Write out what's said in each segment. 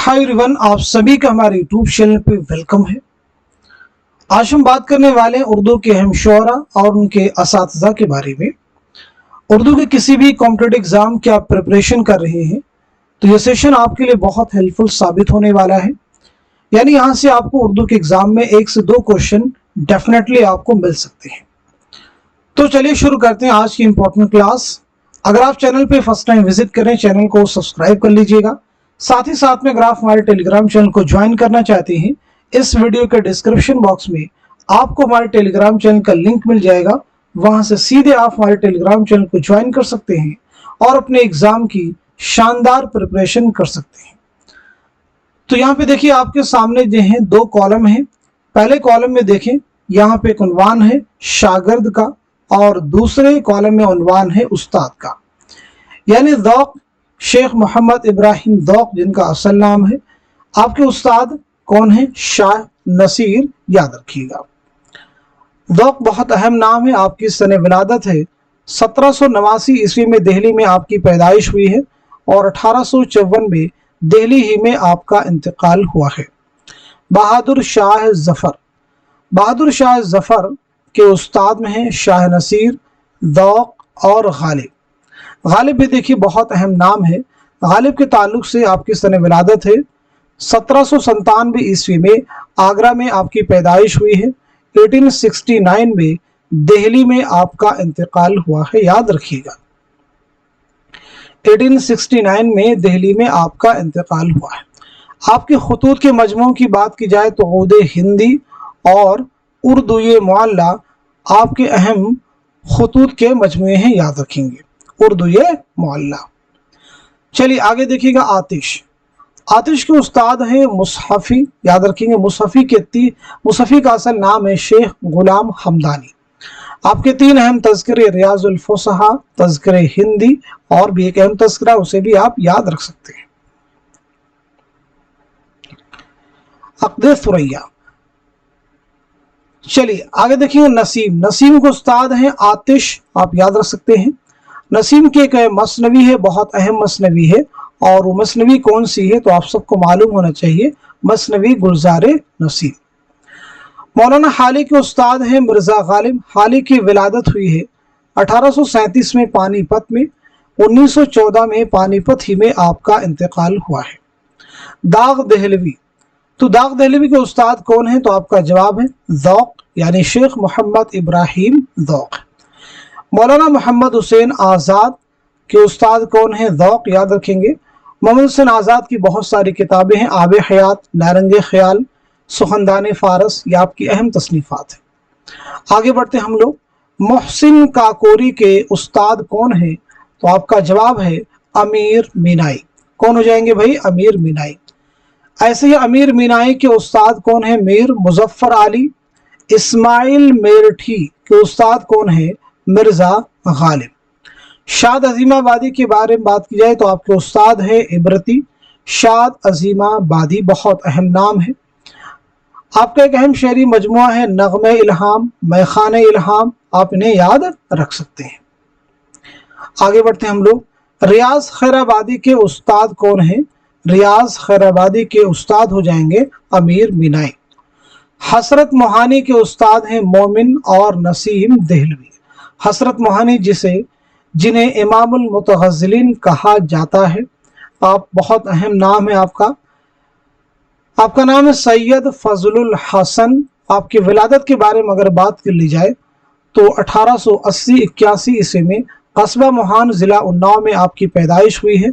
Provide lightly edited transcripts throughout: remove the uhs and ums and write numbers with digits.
Hi everyone, आप सभी का हमारे यूट्यूब चैनल पे वेलकम है। आज हम बात करने वाले हैं उर्दू के अहम शुअरा और उनके असातिज़ा के बारे में। उर्दू के किसी भी कॉम्पिटिटिव एग्जाम की आप प्रिपरेशन कर रहे हैं तो ये सेशन आपके लिए बहुत हेल्पफुल साबित होने वाला है। यानी यहाँ से आपको उर्दू के एग्जाम में 1 से 2 क्वेश्चन डेफिनेटली आपको मिल सकते हैं। तो चलिए शुरू करते हैं आज की इंपॉर्टेंट क्लास। अगर आप चैनल पे फर्स्ट टाइम विजिट करें, चैनल को सब्सक्राइब कर लीजिएगा। साथ ही साथ में अगर आप हमारे टेलीग्राम चैनल को ज्वाइन करना चाहते हैं, इस वीडियो के डिस्क्रिप्शन बॉक्स में आपको हमारे टेलीग्राम चैनल का लिंक मिल जाएगा। वहां से सीधे आप हमारे टेलीग्राम चैनल को ज्वाइन कर सकते हैं और अपने एग्जाम की शानदार प्रिपरेशन कर सकते हैं। तो यहाँ पे देखिए आपके सामने जो है 2 कॉलम हैं। पहले कॉलम में देखें, यहाँ पे एक उन्वान है शागिर्द का और दूसरे कॉलम में उन्वान है उस्ताद का। यानी ज़ौक़ शेख मोहम्मद इब्राहिम ज़ौक़ जिनका असल नाम है। आपके उस्ताद कौन है? शाह नसीर। याद रखिएगा, ज़ौक़ बहुत अहम नाम है। आपकी सने विलादत है 1789 ईस्वी में दिल्ली में आपकी पैदाइश हुई है और 1854 में दिल्ली ही में आपका इंतकाल हुआ है। बहादुर शाह ज़फ़र, बहादुर शाह ज़फ़र के उस्ताद में हैं शाह नसीर, ज़ौक़ और गालिब। गालिब भी देखिए बहुत अहम नाम है। गालिब के ताल्लुक से आपकी सने विलादत है 1797 ईस्वी में आगरा में आपकी पैदाइश हुई है। 1869 में दिल्ली में आपका इंतकाल हुआ है। याद रखिएगा, 1869 में दिल्ली में आपका इंतकाल हुआ है। आपके खुतूत के मजमू की बात की जाए तो उर्दू हिंदी और उर्दू मुअल्ला आपके अहम खुतूत के मजमूए हैं। याद रखेंगे, उर्दू मुअल्ला। चलिए आगे देखिएगा, आतिश। आतिश के उस्ताद हैं मुसहफ़ी। याद रखेंगे, मुसहफ़ी का असल नाम है शेख गुलाम हमदानी। आपके 3 अहम तज़किरे रियाज़ुल फ़ुसहा, तज़किरे हिंदी और भी एक अहम तज़किरा, उसे भी आप याद रख सकते हैं। अक़द सुरैया। चलिए आगे देखिए, नसीम। नसीम के उस्ताद हैं आतिश, आप याद रख सकते हैं। नसीम की एक मसनवी है, बहुत अहम मसनवी है, और वो मसनवी कौन सी है तो आप सबको मालूम होना चाहिए, मसनवी गुलज़ारे नसीम। मौलाना हाली के उस्ताद हैं मिर्ज़ा गालिब। हाली की विलादत हुई है 1837 में पानीपत में। 1914 में पानीपत ही में आपका इंतकाल हुआ है। दाग दहलवी। तो दाग दहलवी के उस्ताद कौन है तो आपका जवाब है ज़ौक़, यानी शेख मोहम्मद इब्राहिम ज़ौक़। मौलाना मोहम्मद हुसैन आज़ाद के उस्ताद कौन है? ज़ौक़। याद रखेंगे, मोहम्मद हुसैन आज़ाद की बहुत सारी किताबें हैं। आब हयात, नारंग ख्याल, सुखनदान फ़ारस, ये आपकी अहम तसनीफ़ात है। आगे बढ़ते हम लोग। मोहसिन काकोरी के उस्ताद कौन है तो आपका जवाब है अमीर मीनाई। कौन हो जाएंगे भाई? अमीर मीनाई। ऐसे ही अमीर मीनाई के उस्ताद कौन है? मीर मुज़फ़्फ़र अली। इस्माइल मेरठी के उस्ताद कौन है? मिर्ज़ा गालिब। शाद अज़ीमाबादी के बारे में बात की जाए तो आपके उस्ताद है इबरती। शाद अज़ीमाबादी बहुत अहम नाम है। आपका एक अहम शेरी मजमुआ है नग़्मे इल्हाम, मैखाने इल्हाम, आप इन्हें याद रख सकते हैं। आगे बढ़ते हैं हम लोग। रियाज खैराबादी के उस्ताद कौन है? रियाज खैराबादी के उस्ताद हो जाएंगे अमीर मीनाई। हसरत मोहानी के उस्ताद हैं मोमिन और नसीम देहलवी। हसरत मोहानी जिन्हें इमामुल मुतग़ज़्ज़िलीन कहा जाता है, आप बहुत अहम नाम है आपका नाम है सैयद फजलुल हसन। आपकी विलादत के बारे में अगर बात कर ली जाए तो 1880-81 ईस्वी में कस्बा मोहान ज़िला उन्नाव में आपकी पैदाइश हुई है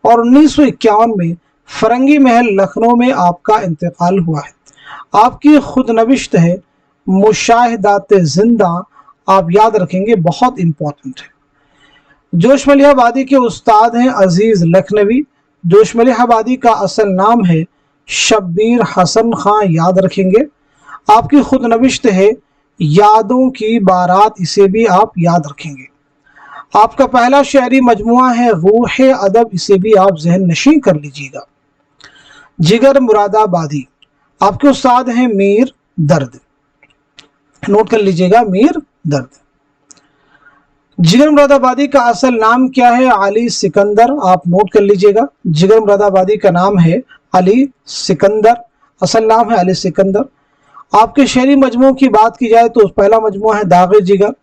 और 1951 में फरंगी महल लखनऊ में आपका इंतकाल हुआ है। आपकी खुद नविश्त है मुशाहिदात ज़िंदा, आप याद रखेंगे, बहुत इंपॉर्टेंट है। जोशमलिहाबादी के उस्ताद हैं अजीज़ लखनवी। जोशमलिहाबादी का असल नाम है शब्बीर हसन खां। याद रखेंगे, आपकी खुद नविश्त है यादों की बारात, इसे भी आप याद रखेंगे। आपका पहला शायरी मजमुआ है रूह अदब, इसे भी आप जहन नशीं कर लीजिएगा। जिगर मुरादाबादी, आपके उस्ताद हैं मीर दर्द। नोट कर लीजिएगा, मीर दर्द। जिगर मुरादाबादी का असल नाम क्या है? अली सिकंदर। आप नोट कर लीजिएगा, जिगर मुरादाबादी का नाम है अली सिकंदर, असल नाम है अली सिकंदर। आपके शेरी मजमू की बात की जाए तो पहला मजमू है दाग जिगर,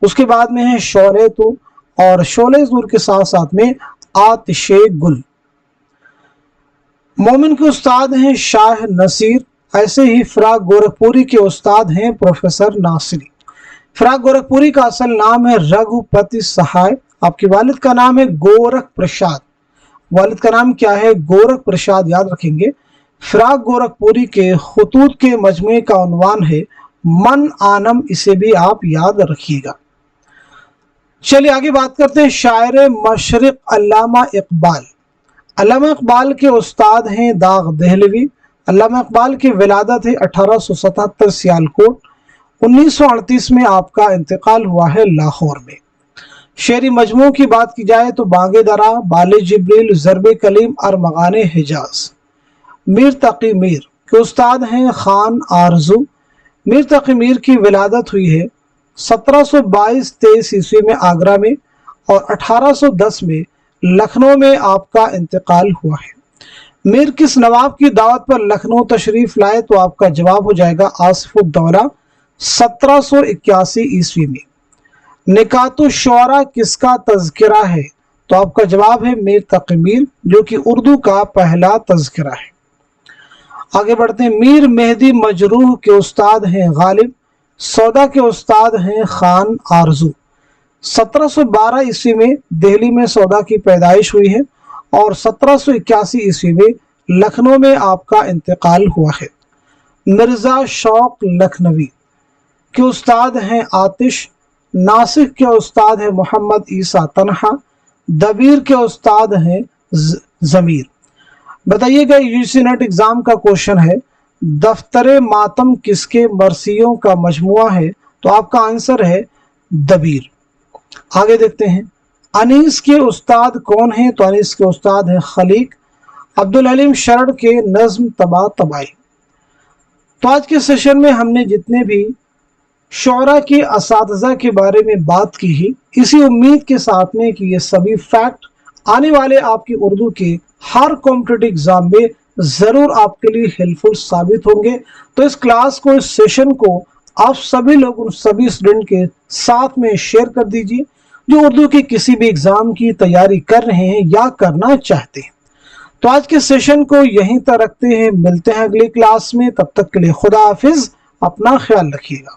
उसके बाद में है शोले तू और शोले नूर के साथ साथ में आतिशे गुल। मोमिन के उस्ताद हैं शाह नसीर, ऐसे ही फिराक गोरखपुरी के उस्ताद हैं प्रोफेसर नासिरी। फिराक गोरखपुरी का असल नाम है रघुपति सहाय, आपके वालिद का नाम है गोरख प्रसाद। वालिद का नाम क्या है? गोरख प्रसाद, याद रखेंगे। फिराक गोरखपुरी के खुतूत के मजमूए का उन्वान है मन आनम, इसे भी आप याद रखिएगा। चलिए आगे बात करते हैं शायर मशरिक अल्लामा इकबाल। अल्लामा इकबाल के उस्ताद हैं दाग दहलवी। अल्लामा इकबाल की विलादत है 1877 सियालकोट। 1938 में आपका इंतकाल हुआ है लाहौर में। शेरी मजमू की बात की जाए तो बागे दरा, बाले जिब्रील, ज़रबे कलीम और मगाने हिजाज। मीर तकी मीर के उस्ताद हैं खान आरजू। मीर तकी मीर की विलादत हुई है 1722-23 ईस्वी में आगरा में और 1810 में लखनऊ में आपका इंतकाल हुआ है। मीर किस नवाब की दावत पर लखनऊ तशरीफ लाए? तो आपका जवाब हो जाएगा आसिफुद्दौला 1781 ईस्वी में। निकातुश्शुअरा किसका तज़किरा है? तो आपका जवाब है मीर तकी मीर, जो कि उर्दू का पहला तज़किरा है। आगे बढ़ते हैं। मीर मेहदी मजरूह के उस्ताद हैं गालिब। सौदा के उस्ताद हैं खान आरजू। 1712 ईस्वी में दिल्ली में सौदा की पैदाइश हुई है और 1781 ईस्वी में लखनऊ में आपका इंतकाल हुआ है। मिर्ज़ा शौक लखनवी के उस्ताद हैं आतिश। नासिक के उस्ताद हैं मोहम्मद ईसा तन्हा। दबीर के उस्ताद हैं ज़मीर। बताइएगा, यूजीसी नेट एग्जाम का क्वेश्चन है, दफ्तरे मातम किसके मरसियों का मजमुआ है? तो आपका आंसर है दबीर। आगे देखते हैं। अनीस के उस्ताद कौन हैं? तो अनीस के उस्ताद हैं खलीक। अब्दुल हलीम शरड़ के नज्म तबा तबाई। तो आज के सेशन में हमने जितने भी शोरा के असातिज़ा के बारे में बात की ही, इसी उम्मीद के साथ में कि ये सभी फैक्ट आने वाले आपकी उर्दू के हर कॉम्पिटिटिव एग्जाम में ज़रूर आपके लिए हेल्पफुल साबित होंगे। तो इस क्लास को, इस सेशन को आप सभी लोग उन सभी स्टूडेंट के साथ में शेयर कर दीजिए जो उर्दू के किसी भी एग्जाम की तैयारी कर रहे हैं या करना चाहते हैं। तो आज के सेशन को यहीं तक रखते हैं, मिलते हैं अगली क्लास में। तब तक के लिए खुदा हाफिज, अपना ख्याल रखिएगा।